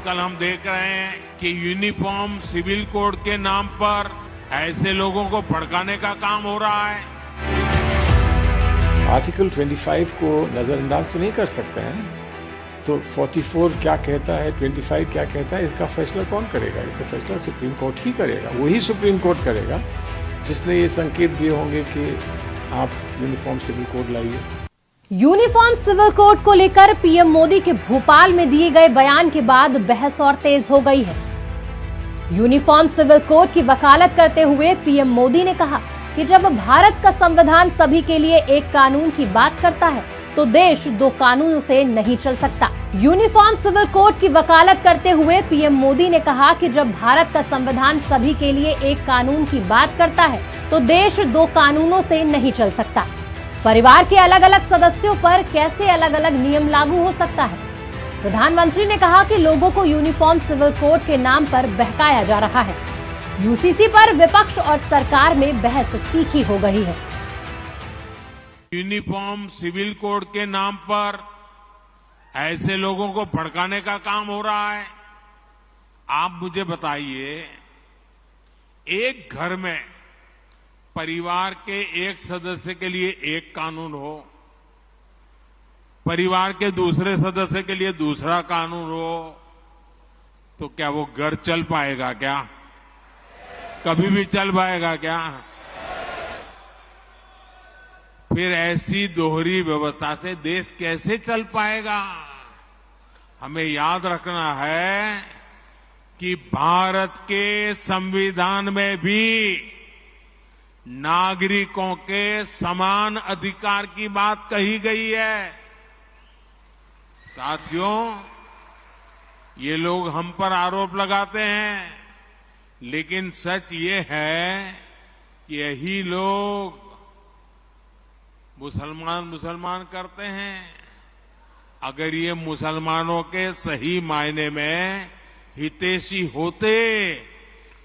आजकल हम देख रहे हैं कि यूनिफॉर्म सिविल कोड के नाम पर ऐसे लोगों को भड़काने का काम हो रहा है। आर्टिकल 25 को नजरअंदाज तो नहीं कर सकते हैं, तो 44 क्या कहता है, 25 क्या कहता है, इसका फैसला कौन करेगा? ये तो फैसला सुप्रीम कोर्ट ही करेगा। वही सुप्रीम कोर्ट करेगा जिसने ये संकेत दिए होंगे कि आप यूनिफॉर्म सिविल कोड लाइए। यूनिफॉर्म सिविल कोड को लेकर पीएम मोदी के भोपाल में दिए गए बयान के बाद बहस और तेज हो गई है। यूनिफॉर्म सिविल कोड की वकालत करते हुए पीएम मोदी ने कहा कि जब भारत का संविधान सभी के लिए एक कानून की बात करता है तो देश दो कानूनों से नहीं चल सकता। यूनिफॉर्म सिविल कोड की वकालत करते हुए पीएम मोदी ने कहा कि जब भारत का संविधान सभी के लिए एक कानून की बात करता है तो देश दो कानूनों से नहीं चल सकता। परिवार के अलग अलग सदस्यों पर कैसे अलग अलग नियम लागू हो सकता है? प्रधानमंत्री ने कहा कि लोगों को यूनिफॉर्म सिविल कोड के नाम पर बहकाया जा रहा है। यूसीसी पर विपक्ष और सरकार में बहस तीखी हो गई है। यूनिफॉर्म सिविल कोड के नाम पर ऐसे लोगों को भड़काने का काम हो रहा है। आप मुझे बताइए, एक घर में परिवार के एक सदस्य के लिए एक कानून हो, परिवार के दूसरे सदस्य के लिए दूसरा कानून हो, तो क्या वो घर चल पाएगा? क्या कभी भी चल पाएगा क्या? फिर ऐसी दोहरी व्यवस्था से देश कैसे चल पाएगा? हमें याद रखना है कि भारत के संविधान में भी नागरिकों के समान अधिकार की बात कही गई है। साथियों, ये लोग हम पर आरोप लगाते हैं, लेकिन सच ये है कि यही लोग मुसलमान करते हैं। अगर ये मुसलमानों के सही मायने में हितैषी होते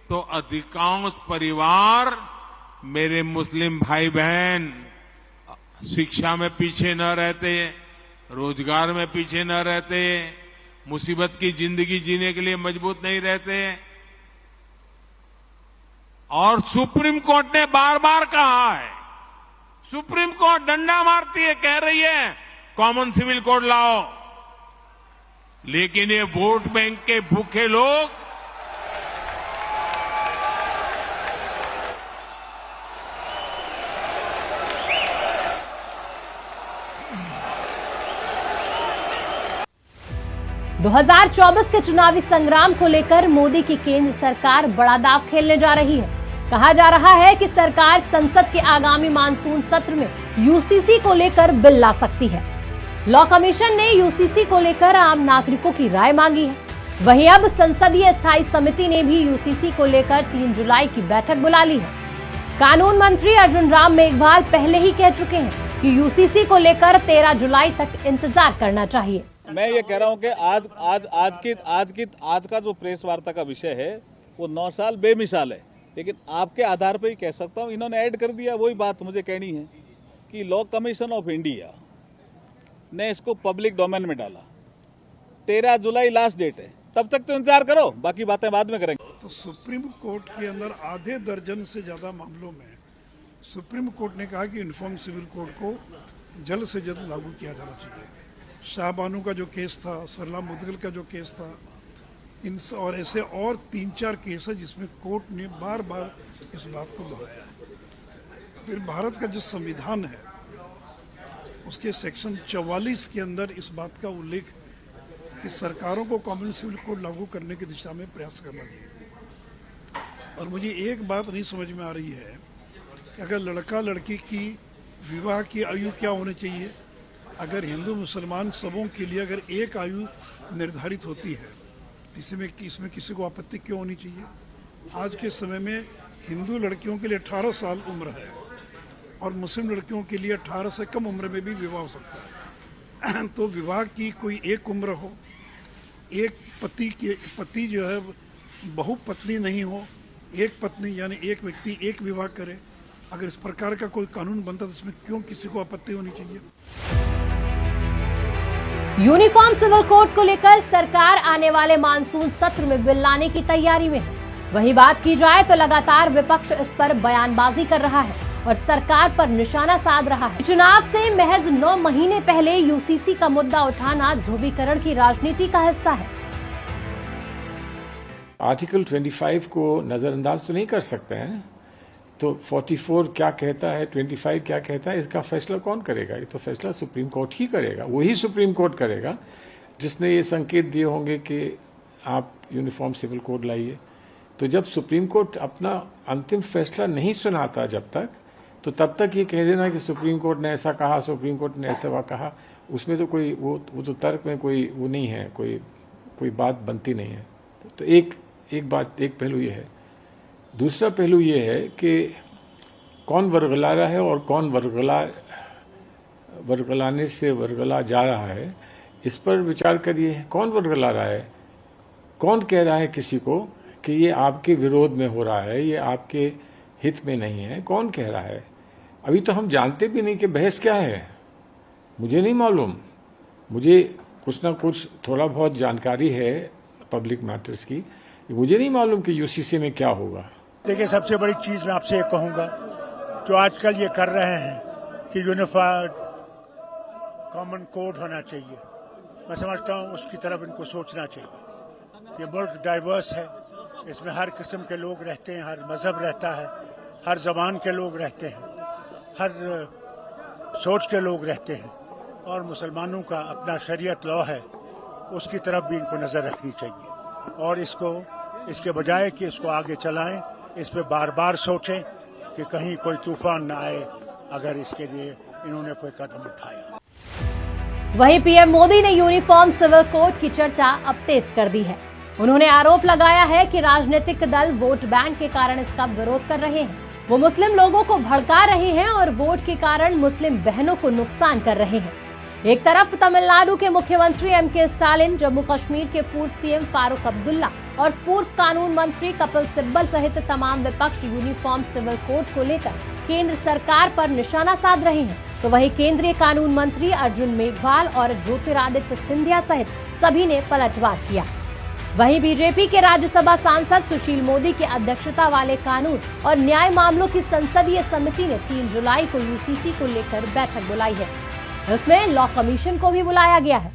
तो अधिकांश परिवार, मेरे मुस्लिम भाई बहन, शिक्षा में पीछे न रहते, रोजगार में पीछे न रहते, मुसीबत की जिंदगी जीने के लिए मजबूत नहीं रहते। और सुप्रीम कोर्ट ने बार बार कहा है, सुप्रीम कोर्ट डंडा मारती है, कह रही है कॉमन सिविल कोड लाओ, लेकिन ये वोट बैंक के भूखे लोग ...2024 के चुनावी संग्राम को लेकर मोदी की केंद्र सरकार बड़ा दांव खेलने जा रही है। कहा जा रहा है कि सरकार संसद के आगामी मानसून सत्र में यूसीसी को लेकर बिल ला सकती है। लॉ कमीशन ने यूसीसी को लेकर आम नागरिकों की राय मांगी है। वहीं अब संसदीय स्थायी समिति ने भी यूसीसी को लेकर 3 जुलाई की बैठक बुला ली है। कानून मंत्री अर्जुन राम मेघवाल पहले ही कह चुके हैं कि यूसीसी को लेकर 13 जुलाई तक इंतजार करना चाहिए। मैं ये कह रहा हूँ कि आज का जो प्रेस वार्ता का विषय है वो 9 साल बेमिसाल है, लेकिन आपके आधार पर ही कह सकता हूँ, इन्होंने ऐड कर दिया। वही बात मुझे कहनी है कि लॉ कमीशन ऑफ इंडिया ने इसको पब्लिक डोमेन में डाला। 13 जुलाई लास्ट डेट है, तब तक तो इंतजार करो, बाकी बातें बाद में करेंगे। तो सुप्रीम कोर्ट के अंदर आधे दर्जन से ज्यादा मामलों में सुप्रीम कोर्ट ने कहा कि यूनिफॉर्म सिविल कोड को जल्द से जल्द लागू किया जाना चाहिए। शाहबानू का जो केस था, सरला मुदगल का जो केस था, इन और ऐसे और 3-4 केस है जिसमें कोर्ट ने बार बार इस बात को दोहराया है। फिर भारत का जो संविधान है उसके सेक्शन 44 के अंदर इस बात का उल्लेख है कि सरकारों को कॉमन सिविल कोड लागू करने की दिशा में प्रयास करना चाहिए। और मुझे एक बात नहीं समझ में आ रही है कि अगर लड़का लड़की की विवाह की आयु क्या होनी चाहिए, अगर हिंदू मुसलमान सबों के लिए अगर एक आयु निर्धारित होती है तो इसमें किसी को आपत्ति क्यों होनी चाहिए? आज के समय में हिंदू लड़कियों के लिए 18 साल उम्र है और मुस्लिम लड़कियों के लिए 18 से कम उम्र में भी विवाह हो सकता है। तो विवाह की कोई एक उम्र हो, एक पति जो है बहुपत्नी नहीं हो, एक पत्नी यानी एक व्यक्ति एक विवाह करे। अगर इस प्रकार का कोई कानून बनता तो इसमें क्यों किसी को आपत्ति होनी चाहिए? यूनिफॉर्म सिविल कोड को लेकर सरकार आने वाले मानसून सत्र में बिल लाने की तैयारी में है। वहीं बात की जाए तो लगातार विपक्ष इस पर बयानबाजी कर रहा है और सरकार पर निशाना साध रहा है। चुनाव से महज 9 महीने पहले यूसीसी का मुद्दा उठाना ध्रुवीकरण की राजनीति का हिस्सा है। आर्टिकल 25 को नजरअंदाज तो नहीं कर सकते हैं, तो 44 क्या कहता है, 25 क्या कहता है, इसका फैसला कौन करेगा? ये तो फैसला सुप्रीम कोर्ट ही करेगा। वही सुप्रीम कोर्ट करेगा जिसने ये संकेत दिए होंगे कि आप यूनिफॉर्म सिविल कोड लाइए। तो जब सुप्रीम कोर्ट अपना अंतिम फैसला नहीं सुनाता जब तक, तो तब तक ये कह देना कि सुप्रीम कोर्ट ने ऐसा कहा, सुप्रीम कोर्ट ने ऐसा कहा, उसमें तो कोई वो तो तर्क में कोई वो नहीं है, कोई बात बनती नहीं है। तो एक पहलू ये है। दूसरा पहलू ये है कि कौन वर्गला रहा है और कौन वर्गलाने से वर्गला जा रहा है, इस पर विचार करिए। कौन वर्गला रहा है? कौन कह रहा है किसी को कि ये आपके विरोध में हो रहा है, ये आपके हित में नहीं है? कौन कह रहा है? अभी तो हम जानते भी नहीं कि बहस क्या है। मुझे नहीं मालूम। मुझे कुछ ना कुछ थोड़ा बहुत जानकारी है पब्लिक मैटर्स की। मुझे नहीं मालूम कि यूसीसी में क्या होगा। देखिए, सबसे बड़ी चीज़ मैं आपसे ये कहूँगा, जो आजकल ये कर रहे हैं कि यूनिफाइड कॉमन कोड होना चाहिए, मैं समझता हूँ उसकी तरफ इनको सोचना चाहिए। ये मुल्क डाइवर्स है, इसमें हर किस्म के लोग रहते हैं, हर मज़हब रहता है, हर ज़बान के लोग रहते हैं, हर सोच के लोग रहते हैं, और मुसलमानों का अपना शरीयत लॉ है, उसकी तरफ भी इनको नज़र रखनी चाहिए। और इसके बजाय कि इसको आगे चलाएं, इस पे बार बार सोचें कि कहीं कोई तूफान न आए अगर इसके लिए इन्होंने कोई कदम उठाया। वहीं पीएम मोदी ने यूनिफॉर्म सिविल कोड की चर्चा अब तेज कर दी है। उन्होंने आरोप लगाया है कि राजनीतिक दल वोट बैंक के कारण इसका विरोध कर रहे हैं। वो मुस्लिम लोगों को भड़का रहे हैं और वोट के कारण मुस्लिम बहनों को नुकसान कर रहे हैं। एक तरफ तमिलनाडु के मुख्यमंत्री एमके स्टालिन, जम्मू कश्मीर के पूर्व सीएम फारूक अब्दुल्ला और पूर्व कानून मंत्री कपिल सिब्बल सहित तमाम विपक्ष यूनिफॉर्म सिविल कोड को लेकर केंद्र सरकार पर निशाना साध रहे हैं, तो वहीं केंद्रीय कानून मंत्री अर्जुन मेघवाल और ज्योतिरादित्य सिंधिया सहित सभी ने पलटवार किया। वहीं बीजेपी के राज्यसभा सांसद सुशील मोदी की अध्यक्षता वाले कानून और न्याय मामलों की संसदीय समिति ने 3 जुलाई को यूसीसी को लेकर बैठक बुलाई है। इसमें लॉ कमीशन को भी बुलाया गया है।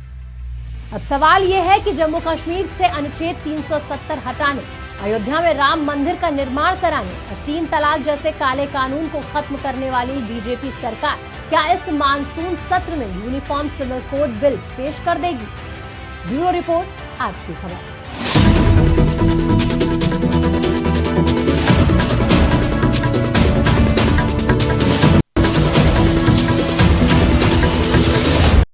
अब सवाल यह है कि जम्मू कश्मीर से अनुच्छेद 370 हटाने, अयोध्या में राम मंदिर का निर्माण कराने और 3 तलाक जैसे काले कानून को खत्म करने वाली बीजेपी सरकार क्या इस मानसून सत्र में यूनिफॉर्म सिविल कोड बिल पेश कर देगी? ब्यूरो रिपोर्ट, आज की खबर।